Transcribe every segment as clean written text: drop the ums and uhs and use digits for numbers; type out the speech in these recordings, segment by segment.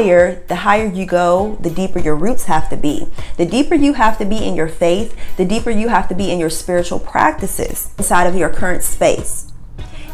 The higher you go, the deeper your roots have to be. The deeper you have to be in your faith, the deeper you have to be in your spiritual practices inside of your current space.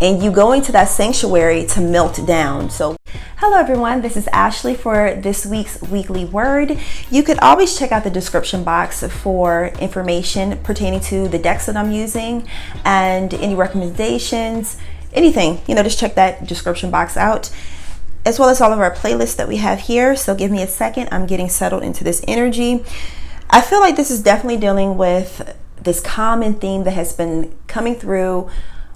And you go into that sanctuary to melt down. So, hello everyone, this is Ashley for this week's weekly word. You could always check out the description box for information pertaining to the decks that I'm using and any recommendations, anything, just check that description box out, as well as all of our playlists that we have here. So give me a second. I'm getting settled into this energy. I feel like this is definitely dealing with this common theme that has been coming through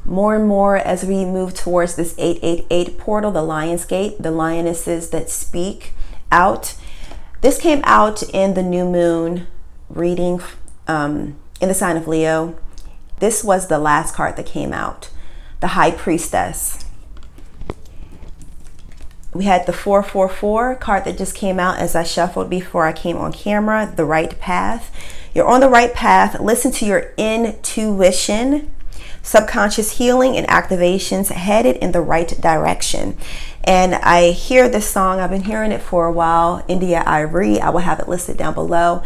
more and more as we move towards this 888 portal, the Lion's Gate, the lionesses that speak out. This came out in the new moon reading in the sign of Leo. This was the last card that came out, the High Priestess. We had the 444 card that just came out as I shuffled before I came on camera, the right path. You're on the right path. Listen to your intuition. Subconscious healing and activations headed in the right direction. And I hear this song. I've been hearing it for a while. 𝐼𝐸. I will have it listed down below.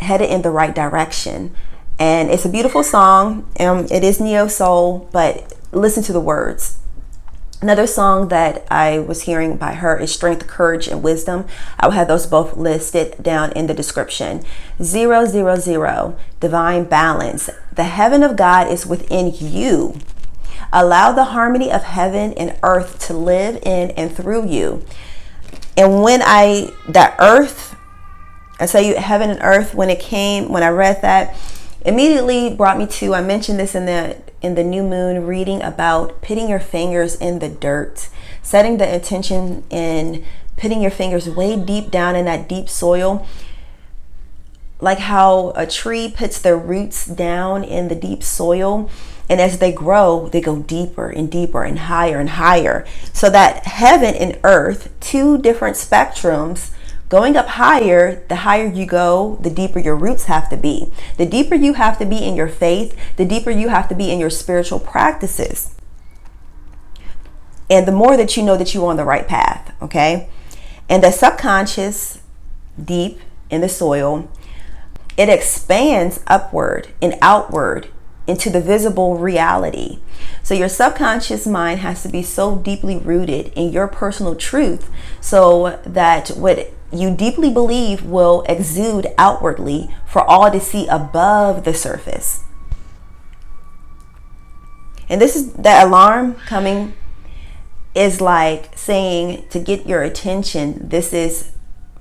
Headed in the right direction. And it's a beautiful song. It is neo soul, but listen to the words. Another song that I was hearing by her is Strength, Courage, and Wisdom. I will have those both listed down in the description. 000, divine balance. The heaven of God is within you. Allow the harmony of heaven and earth to live in and through you. And when I tell you heaven and earth, when I read that, immediately brought me to, I mentioned this in the new moon reading about putting your fingers in the dirt, setting the intention in putting your fingers way deep down in that deep soil, like how a tree puts their roots down in the deep soil, and as they grow, they go deeper and deeper and higher. So that heaven and earth, two different spectrums, going up higher, the higher you go, the deeper your roots have to be. The deeper you have to be in your faith, the deeper you have to be in your spiritual practices. And the more that you know that you're on the right path, okay? And the subconscious, deep in the soil, it expands upward and outward into the visible reality. So your subconscious mind has to be so deeply rooted in your personal truth so that what you deeply believe will exude outwardly for all to see above the surface. And this is that alarm coming is like saying to get your attention. This is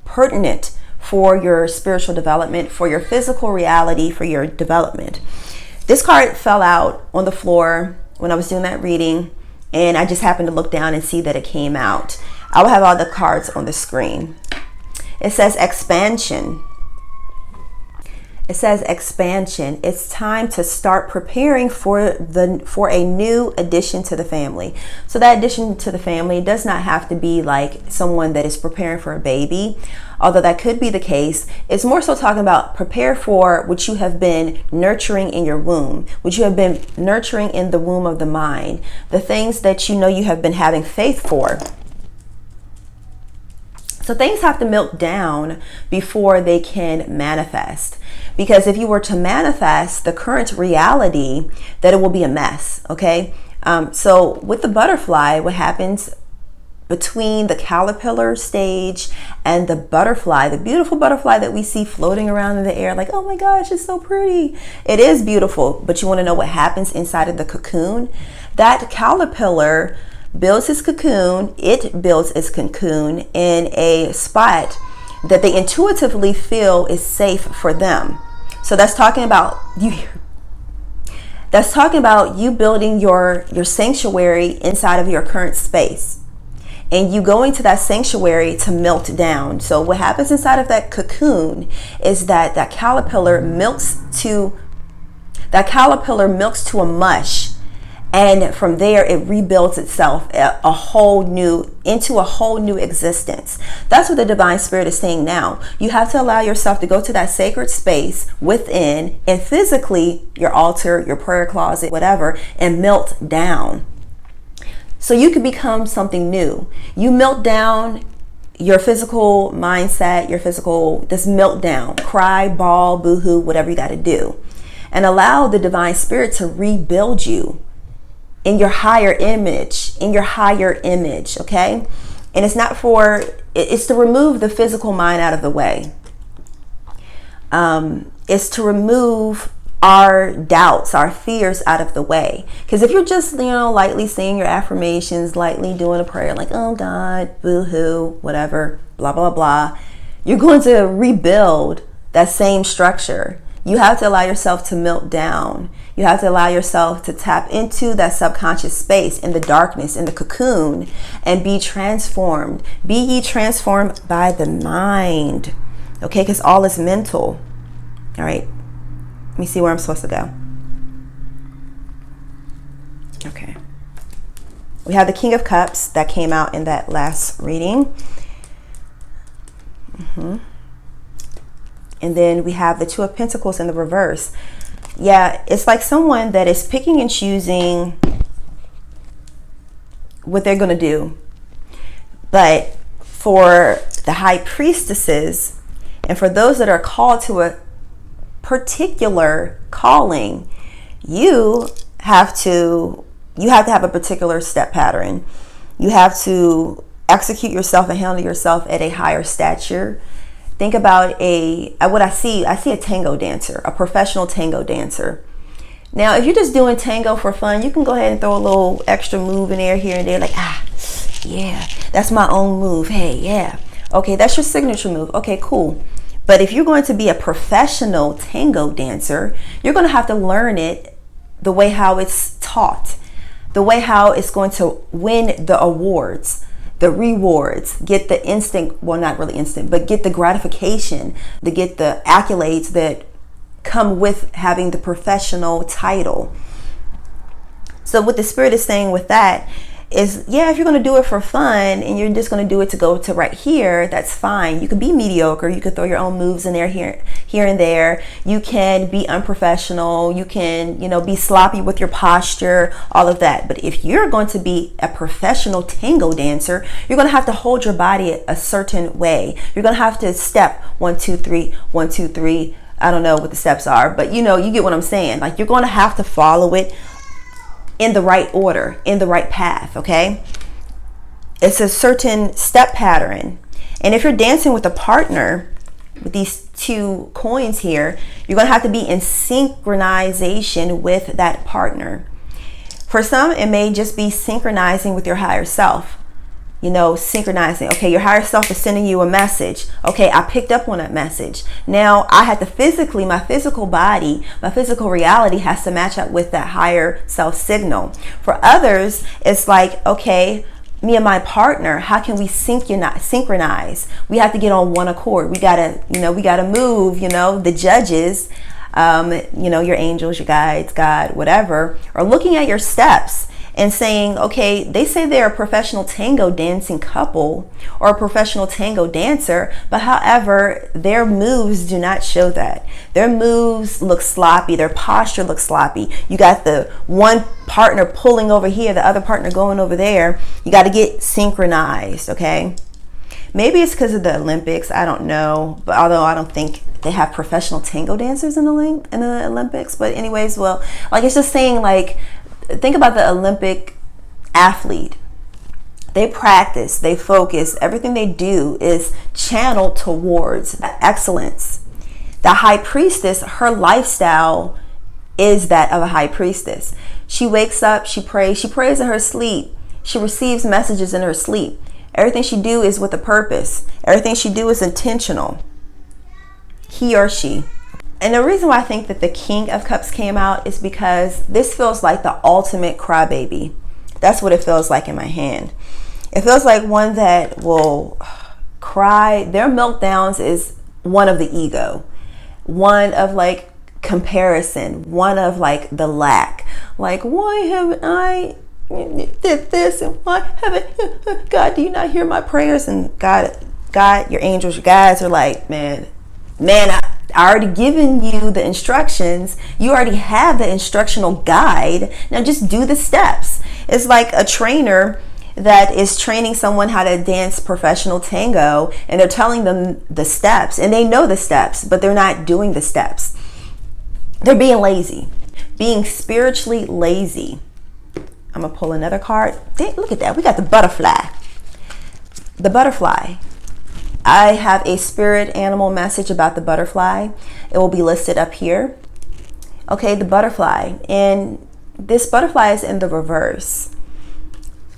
pertinent for your spiritual development, for your physical reality, for your development. This card fell out on the floor when I was doing that reading, and I just happened to look down and see that it came out. I will have all the cards on the screen. It says expansion. It says expansion. It's time to start preparing for a new addition to the family. So that addition to the family does not have to be like someone that is preparing for a baby, although that could be the case. It's more so talking about prepare for what you have been nurturing in your womb, what you have been nurturing in the womb of the mind, the things that you know you have been having faith for. So things have to melt down before they can manifest. Because if you were to manifest the current reality, that it will be a mess, okay? So with the butterfly, what happens between the caterpillar stage and the butterfly, the beautiful butterfly that we see floating around in the air, like, oh my gosh, it's so pretty. It is beautiful, but you want to know what happens inside of the cocoon? That caterpillar builds its cocoon, it builds its cocoon in a spot that they intuitively feel is safe for them. So that's talking about you. That's talking about you building your sanctuary inside of your current space. And you going to that sanctuary to melt down. So what happens inside of that cocoon is that caterpillar milks to a mush. And from there, it rebuilds itself into a whole new existence. That's what the divine spirit is saying now. You have to allow yourself to go to that sacred space within, and physically, your altar, your prayer closet, whatever, and melt down. So you could become something new. You melt down your physical mindset, your physical, this meltdown, cry, bawl, boohoo, whatever you got to do, and allow the divine spirit to rebuild you in your higher image, okay? And it's not for, it's to remove the physical mind out of the way. It's to remove our doubts, our fears out of the way. Because if you're just, lightly saying your affirmations, lightly doing a prayer like, oh God, boo-hoo, whatever, blah, blah, blah, you're going to rebuild that same structure. You have to allow yourself to melt down. You have to allow yourself to tap into that subconscious space in the darkness, in the cocoon, and be transformed. Be ye transformed by the mind. Okay, because all is mental. All right. Let me see where I'm supposed to go. Okay. We have the King of Cups that came out in that last reading. And then we have the Two of Pentacles in the reverse. Yeah, it's like someone that is picking and choosing what they're going to do. But for the High Priestesses, and for those that are called to a particular calling, you have to have a particular step pattern. You have to execute yourself and handle yourself at a higher stature. Think about what I see a tango dancer, a professional tango dancer. Now, if you're just doing tango for fun, you can go ahead and throw a little extra move in there, here and there, like, yeah, that's my own move. Hey, yeah. Okay, that's your signature move. Okay, cool. But if you're going to be a professional tango dancer, you're going to have to learn it the way how it's taught, the way how it's going to win the awards, the rewards, get the instant, well, not really instant, but get the gratification, to get the accolades that come with having the professional title. So what the Spirit is saying with that is, yeah, if you're going to do it for fun and you're just going to do it to go to right here, that's fine. You can be mediocre. You can throw your own moves in there, here and there. You can be unprofessional. You can, be sloppy with your posture, all of that. But if you're going to be a professional tango dancer, you're going to have to hold your body a certain way. You're going to have to step 1, 2, 3, 1, 2, 3. I don't know what the steps are, but you get what I'm saying. Like, you're going to have to follow it in the right order, in the right path, okay? It's a certain step pattern. And if you're dancing with a partner, with these two coins here, you're going to have to be in synchronization with that partner. For some, it may just be synchronizing with your higher self. Synchronizing. Okay, your higher self is sending you a message. Okay, I picked up on that message. Now I had to physically, my physical body, my physical reality has to match up with that higher self signal. For others, it's like, okay, me and my partner, how can we synchronize? We have to get on one accord. We gotta move, the judges, your angels, your guides, God, whatever, are looking at your steps and saying, okay, they say they're a professional tango dancing couple or a professional tango dancer, but however, their moves do not show that. Their moves look sloppy. Their posture looks sloppy. You got the one partner pulling over here, the other partner going over there. You got to get synchronized, okay? Maybe it's because of the Olympics. I don't know. But although I don't think they have professional tango dancers in the Olympics. But anyways, well, like, it's just saying, like, think about the Olympic athlete. They practice, they focus, everything they do is channeled towards excellence. The High Priestess, her lifestyle is that of a High Priestess. She wakes up, she prays in her sleep. She receives messages in her sleep. Everything she do is with a purpose. Everything she do is intentional. He or she. And the reason why I think that the King of Cups came out is because this feels like the ultimate crybaby. That's what it feels like in my hand. It feels like one that will cry. Their meltdowns is one of the ego, one of like comparison, one of like the lack. Like, why haven't I did this, and why haven't God, do you not hear my prayers? And God, your angels, your guides are like, man, I already given you the instructions. You already have the instructional guide. Now just do the steps. It's like a trainer that is training someone how to dance professional tango, and they're telling them the steps, and they know the steps, but they're not doing the steps. They're being lazy, being spiritually lazy. I'm gonna pull another card. Look at that, we got the butterfly. The butterfly. I have a spirit animal message about the butterfly. It will be listed up here. Okay, the butterfly, and this butterfly is in the reverse.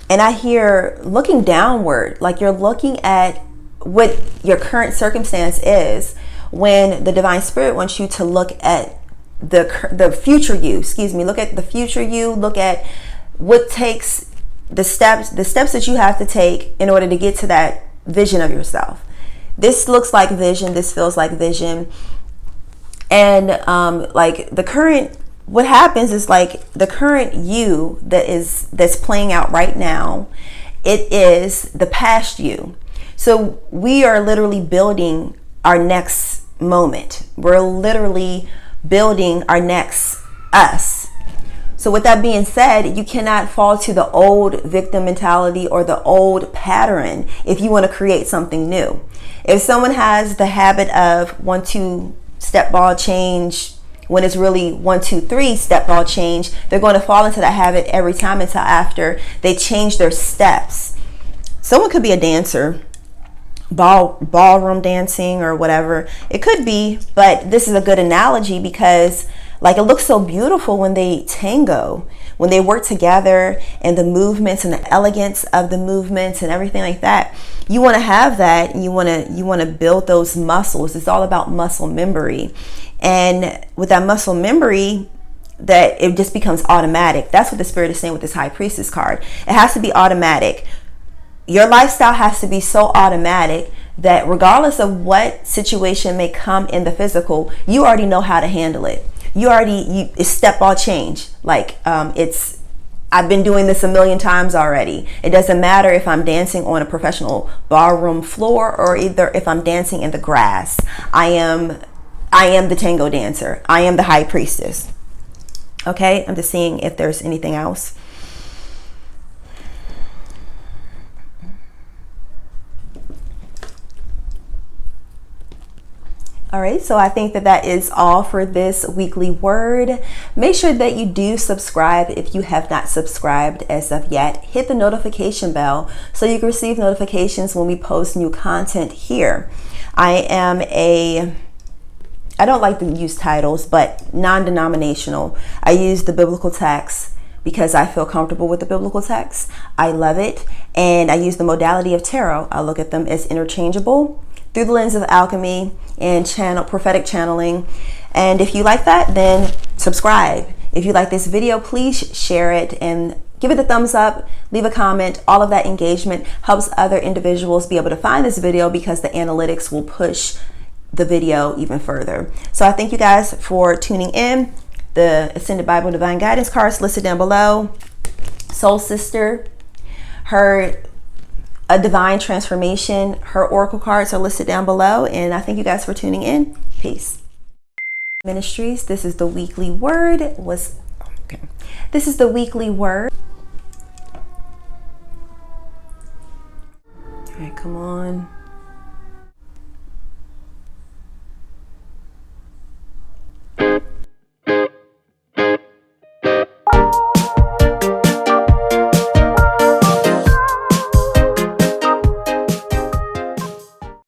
And I hear looking downward, like you're looking at what your current circumstance is, when the divine spirit wants you to look at the future you, look at the future you, look at what takes the steps that you have to take in order to get to that vision of yourself. This looks like vision, this feels like vision. And like the current, what happens is like the current you that's playing out right now, it is the past you. So we are literally building our next moment. We're literally building our next us. So with that being said, you cannot fall to the old victim mentality or the old pattern if you want to create something new. If someone has the habit of 1, 2 step ball change, when it's really 1, 2, 3 step ball change, they're going to fall into that habit every time until after they change their steps. Someone could be a dancer, ballroom dancing or whatever it could be, but this is a good analogy because like it looks so beautiful when they tango, when they work together, and the movements and the elegance of the movements and everything like that. You want to have that, and you want to build those muscles. It's all about muscle memory. And with that muscle memory, that it just becomes automatic. That's what the spirit is saying with this High Priestess card. It has to be automatic. Your lifestyle has to be so automatic that regardless of what situation may come in the physical, you already know how to handle it. It's step ball change. Like I've been doing this a million times already. It doesn't matter if I'm dancing on a professional ballroom floor or either if I'm dancing in the grass. I am the tango dancer. I am the High Priestess. Okay, I'm just seeing if there's anything else. All right, so I think that is all for this weekly word. Make sure that you do subscribe if you have not subscribed as of yet. Hit the notification bell so you can receive notifications when we post new content here. I don't like to use titles, but non-denominational. I use the biblical text because I feel comfortable with the biblical text. I love it. And I use the modality of tarot. I look at them as interchangeable through the lens of alchemy and prophetic channeling. And if you like that, then subscribe. If you like this video, please share it and give it a thumbs up, leave a comment. All of that engagement helps other individuals be able to find this video because the analytics will push the video even further. So I thank you guys for tuning in. The Ascended Bible Divine Guidance cards listed down below. Soul Sister, a divine transformation, her oracle cards are listed down below. And I thank you guys for tuning in. Peace. Ministries, this is the weekly word. This is the weekly word. All right, come on.